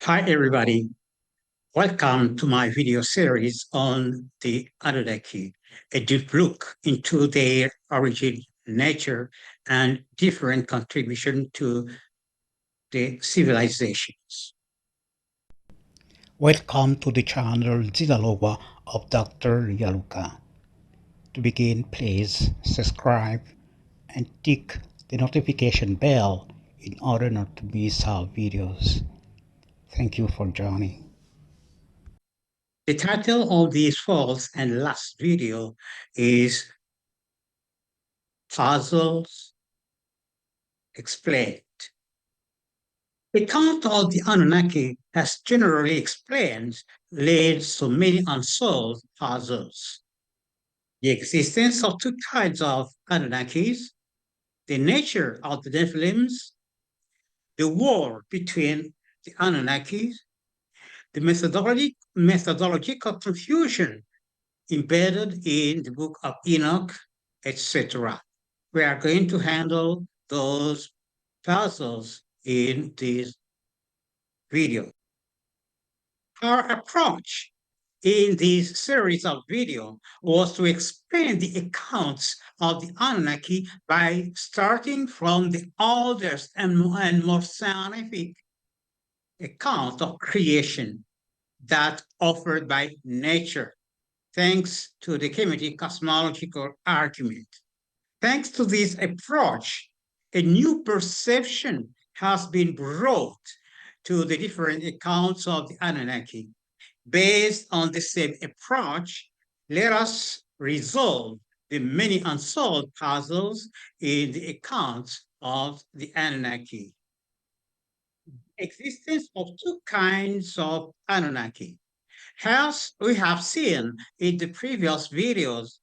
Hi, everybody. Welcome to my video series on the Anunnaki, a deep look into their origin, nature, and different contribution to the civilizations. Welcome to the channel Dialogue of Dr. Yaluka. To begin, please subscribe and tick the notification bell in order not to miss our videos. Thank you for joining. The title of this first and last video is Puzzles Explained. The account of the Anunnaki, as generally explained, leads to many unsolved puzzles. The existence of two kinds of Anunnakis, the nature of the Nephilims, the war between the Anunnakis, the methodological confusion embedded in the book of Enoch, etc. We are going to handle those puzzles in this video. Our approach in this series of video was to explain the accounts of the Anunnaki by starting from the oldest and more scientific account of creation that offered by nature, thanks to the Kemetic cosmological argument. Thanks to this approach, a new perception has been brought to the different accounts of the Anunnaki. Based on the same approach, let us resolve the many unsolved puzzles in the accounts of the Anunnaki. Existence of two kinds of Anunnaki. As we have seen in the previous videos,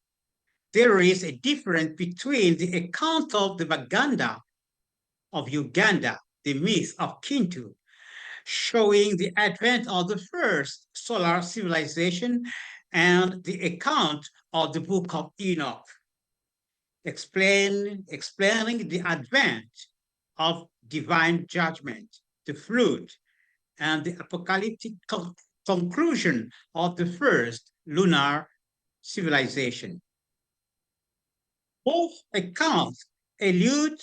there is a difference between the account of the Baganda of Uganda, the myth of Kintu, showing the advent of the first solar civilization, and the account of the book of Enoch, explaining the advent of divine judgment, the flood, and the apocalyptic conclusion of the first lunar civilization. Both accounts allude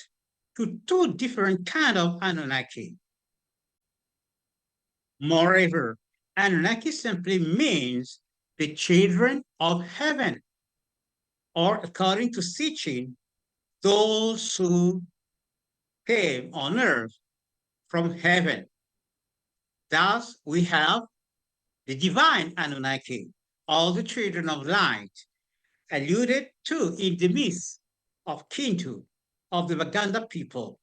to two different kinds of Anunnaki. Moreover, Anunnaki simply means the children of heaven, or according to Sitchin, those who came on earth from heaven. Thus, we have the divine Anunnaki, all the children of light, alluded to in the myth of Kintu, of the Baganda people,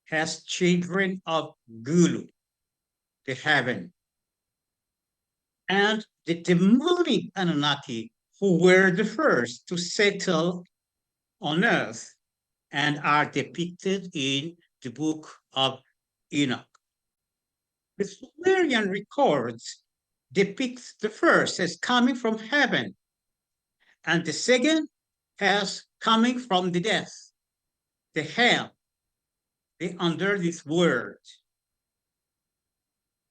as children of Gulu, the heaven, and the demonic Anunnaki, who were the first to settle on earth and are depicted in the book of Enoch. The Sumerian records depicts the first as coming from heaven and the second as coming from the death, the hell, the under this world.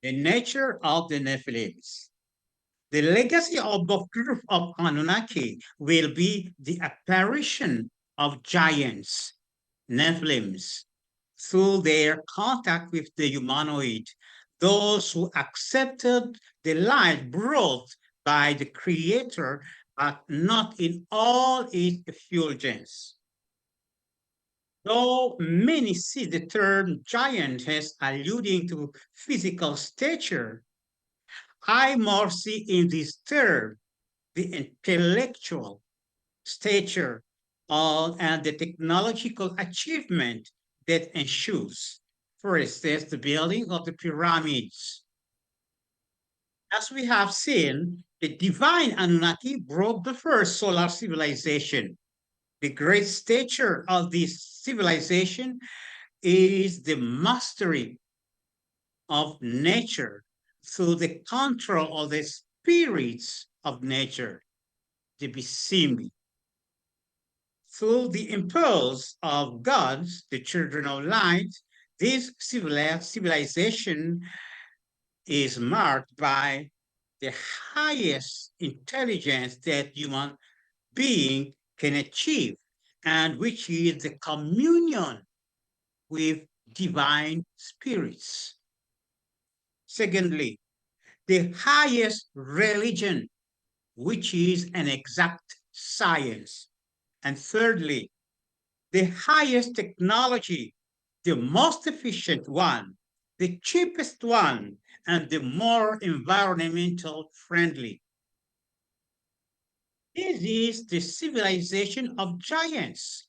The nature of the Nephilims. The legacy of the group of Anunnaki will be the apparition of giants, Nephilims, through their contact with the humanoid, those who accepted the light brought by the Creator, but not in all its effulgence. Though many see the term giant as alluding to physical stature, I more see in this term the intellectual stature and the technological achievement that ensues. For instance, the building of the pyramids. As we have seen, the divine Anunnaki brought the first solar civilization. The great stature of this civilization is the mastery of nature through the control of the spirits of nature, the Bisimbi. Through the impulse of gods, the children of light, this civilization is marked by the highest intelligence that human being can achieve, and which is the communion with divine spirits. Secondly, the highest religion, which is an exact science. And thirdly, the highest technology, the most efficient one, the cheapest one, and the more environmental friendly. This is the civilization of giants,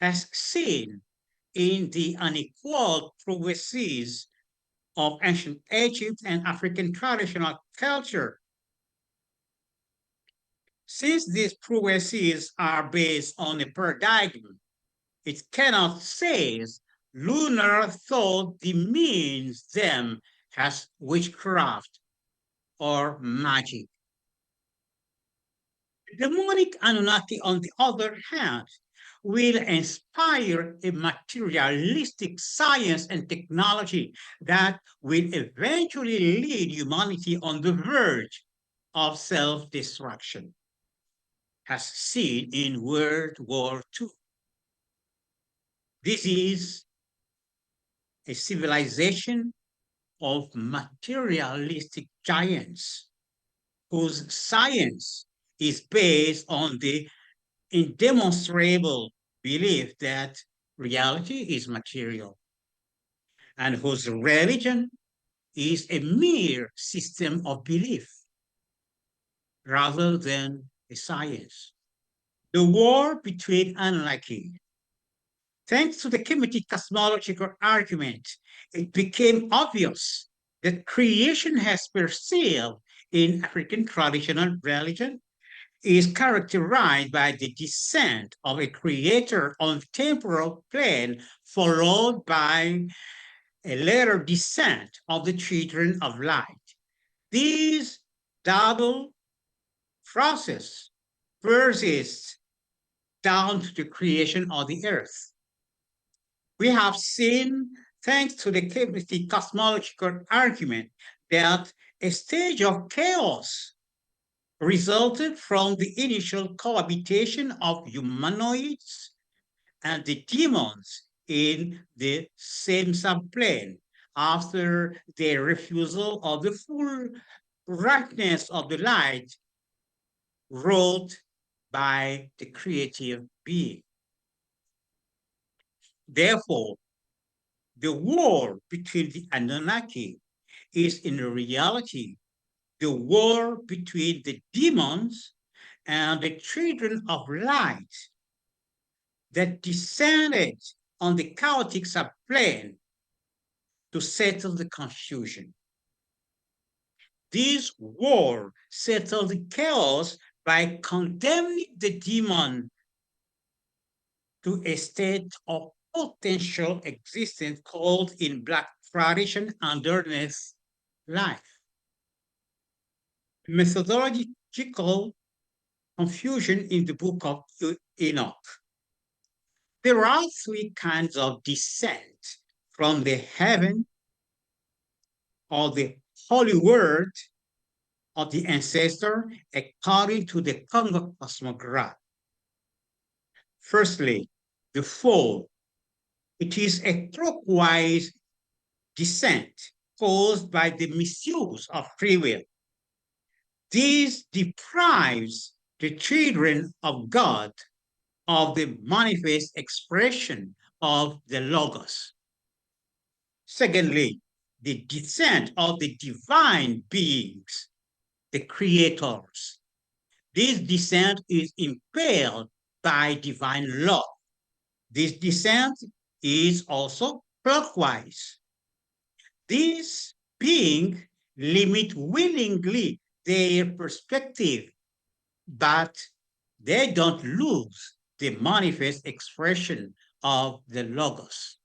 as seen in the unequaled progresses of ancient Egypt and African traditional culture. Since these progresses are based on a paradigm, it cannot say lunar thought demeans them as witchcraft or magic. The demonic Anunnaki, on the other hand, will inspire a materialistic science and technology that will eventually lead humanity on the verge of self-destruction, as seen in World War II. This is a civilization of materialistic giants whose science is based on the indemonstrable belief that reality is material, and whose religion is a mere system of belief rather than a science. The war between Anunnaki. Thanks to the Kemetic cosmological argument, it became obvious that creation as perceived in African traditional religion is characterized by the descent of a creator on the temporal plane, followed by a later descent of the children of light. This double process persists down to the creation of the earth. We have seen, thanks to the cosmological argument, that a stage of chaos resulted from the initial cohabitation of humanoids and the demons in the same subplane after their refusal of the full brightness of the light wrought by the creative being. Therefore, the war between the Anunnaki is in reality the war between the demons and the children of light that descended on the chaotic subplane to settle the confusion. This war settled the chaos by condemning the demon to a state of potential existence called in Black tradition underneath life. Methodological confusion in the book of Enoch. There are three kinds of descent from the heaven or the holy word of the ancestor according to the KØNGO cosmograph. Firstly, the fall. It is a clockwise descent caused by the misuse of free will. This deprives the children of God of the manifest expression of the Logos. Secondly, the descent of the divine beings, the creators. This descent is impelled by divine law. This descent is also clockwise. These beings limit willingly their perspective, but they don't lose the manifest expression of the Logos.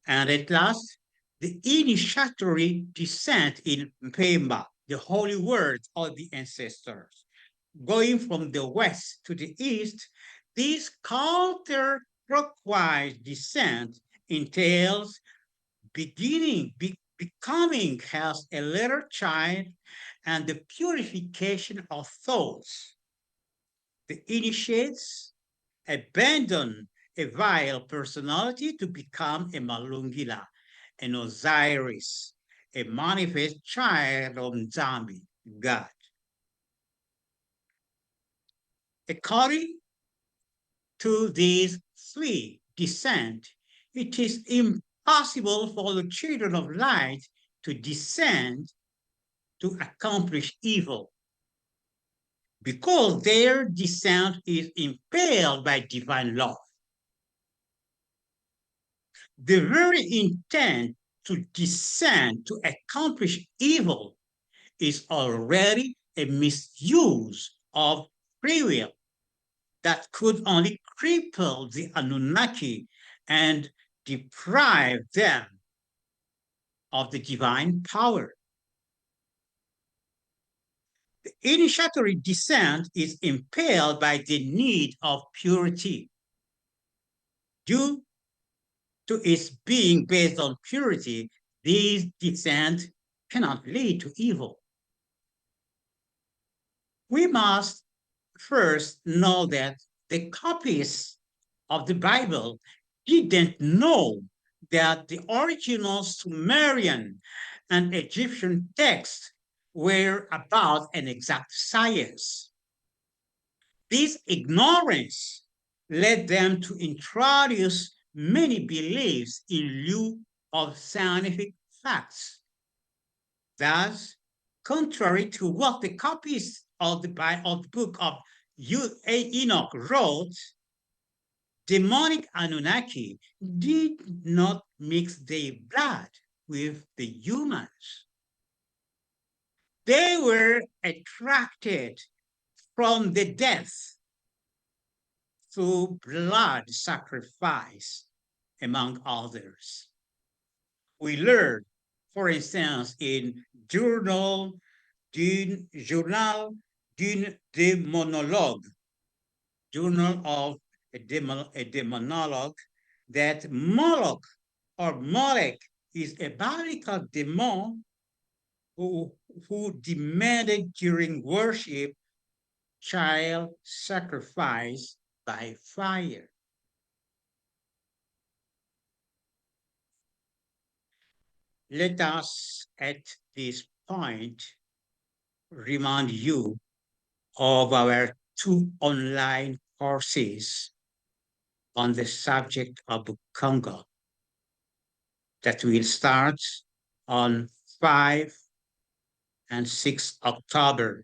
And at last, the initiatory descent in Mpemba, the holy word of the ancestors. Going from the west to the east, this counterclockwise descent entails becoming as a little child and the purification of thoughts. The initiates abandon a vile personality to become a Malungila, an Osiris, a manifest child of Nzambi, God. According to these three descent, it is impossible for the children of light to descend to accomplish evil, because their descent is impelled by divine law. The very intent to descend to accomplish evil is already a misuse of free will that could only cripple the Anunnaki and deprive them of the divine power. The initiatory descent is impelled by the need of purity. Due to its being based on purity, this descent cannot lead to evil. We must first know that the copies of the Bible didn't know that the original Sumerian and Egyptian texts were about an exact science. This ignorance led them to introduce many beliefs in lieu of scientific facts. Thus, contrary to what the copies of the book of Enoch wrote, demonic Anunnaki did not mix their blood with the humans. They were attracted from the death through blood sacrifice, among others. We learn, for instance, in Journal d'une démonologue, Journal of a Demonologue, that Moloch or Molech is a biblical demon who demanded during worship child sacrifice by fire. Let us at this point remind you of our 2 online courses on the subject of KＯNGO that will start on 5 and 6 October.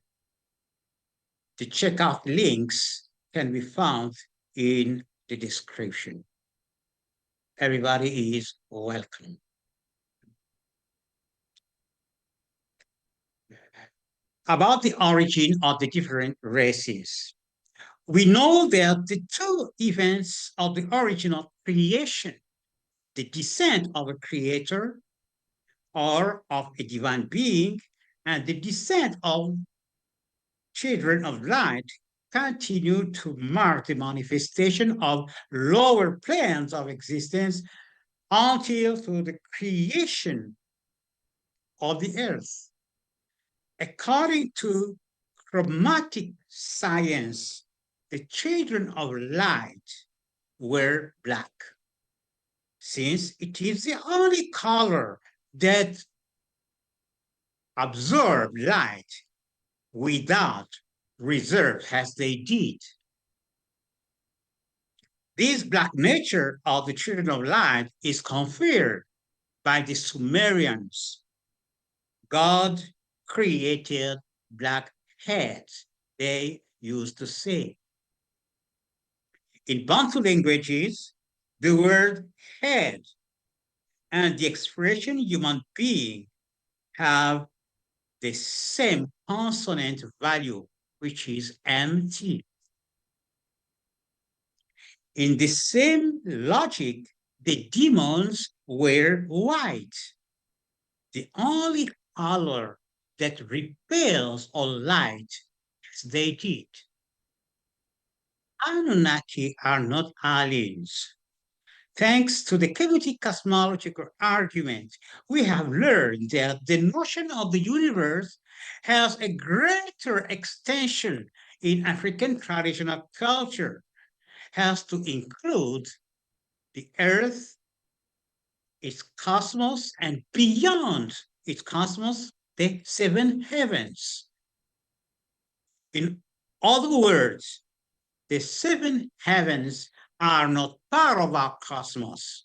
The checkout links can be found in the description. Everybody is welcome. About the origin of the different races. We know that the two events of the origin of creation, the descent of a creator or of a divine being, and the descent of children of light, continue to mark the manifestation of lower planes of existence until through the creation of the earth. According to chromatic science, the children of light were black, since it is the only color that absorbs light without reserve as they did. This black nature of the children of light is conferred by the Sumerians. God created black heads, they used to say. In Bantu languages, the word head and the expression human being have the same consonant value, which is MT. In the same logic, the demons were white. The only color that repels all light, as they did. Anunnaki are not aliens. Thanks to the chaotic cosmological argument, we have learned that the notion of the universe has a greater extension in African traditional culture, has to include the earth, its cosmos, and beyond its cosmos, the seven heavens. In other words, the seven heavens are not part of our cosmos.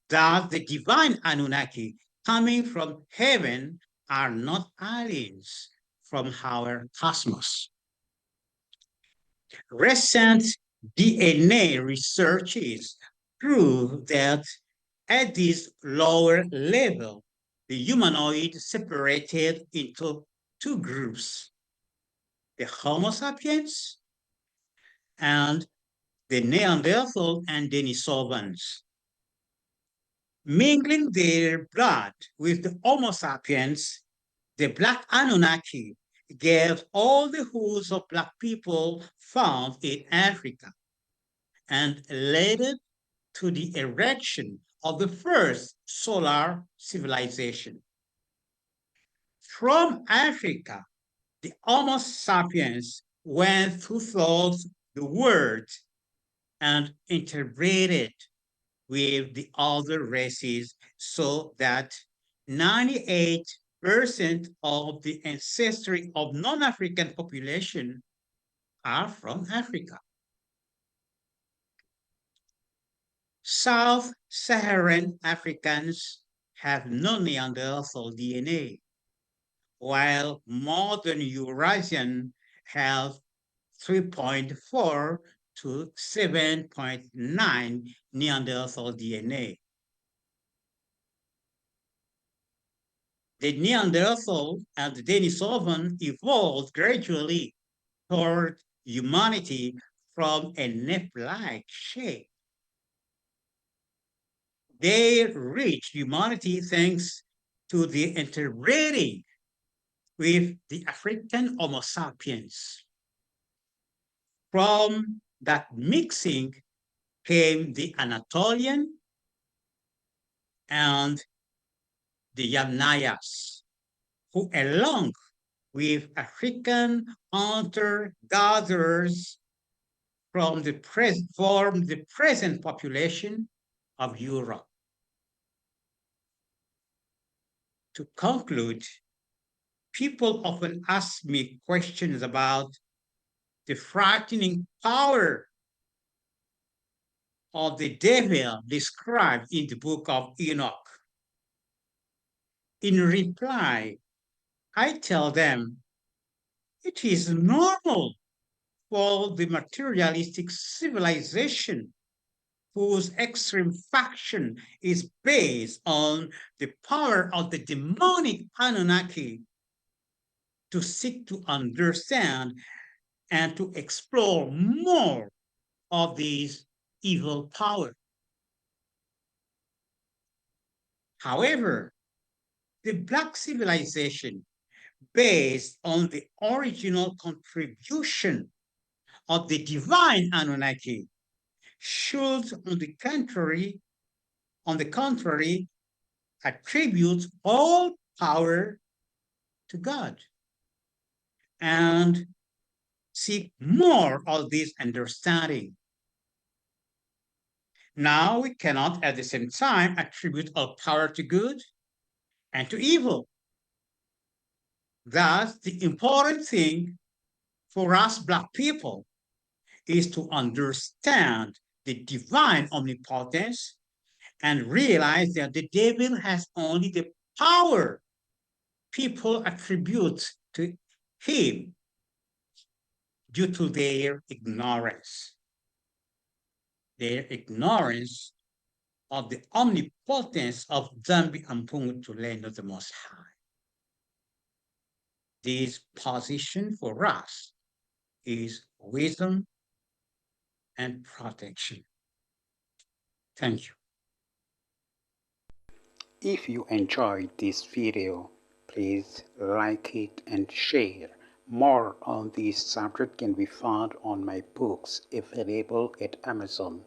Thus, the divine Anunnaki coming from heaven are not aliens from our cosmos. Recent DNA researches prove that at this lower level, the humanoid separated into two groups, the Homo sapiens and the Neanderthal and Denisovans. Mingling their blood with the Homo sapiens, the Black Anunnaki gave all the hoods of Black people found in Africa and led it to the erection of the first solar civilization. From Africa, the Homo sapiens went throughout the world and interbreeded with the other races so that 98% of the ancestry of non-African population are from Africa. Sub-Saharan Africans have no Neanderthal DNA, while modern Eurasian have 3.4 to 7.9 Neanderthal DNA. The Neanderthal and the Denisovan evolved gradually toward humanity from a Neph-like shape. They reached humanity thanks to the interbreeding with the African Homo sapiens. From that mixing came the Anatolian and the Yamnayas, who along with African hunter-gatherers form the present population of Europe. To conclude, people often ask me questions about the frightening power of the devil described in the book of Enoch. In reply, I tell them it is normal for the materialistic civilization whose extreme faction is based on the power of the demonic Anunnaki to seek to understand and to explore more of these evil power. However, the Black civilization, based on the original contribution of the divine Anunnaki, should, on the contrary, attribute all power to God and seek more of this understanding. Now, we cannot at the same time attribute all power to good and to evil. Thus, the important thing for us Black people is to understand the divine omnipotence and realize that the devil has only the power people attribute to him due to their ignorance of the omnipotence of Zambi Ampungu Tulendo the Most High. This position for us is wisdom and protection. Thank you. If you enjoyed this video, please like it and share. More on this subject can be found on my books available at Amazon.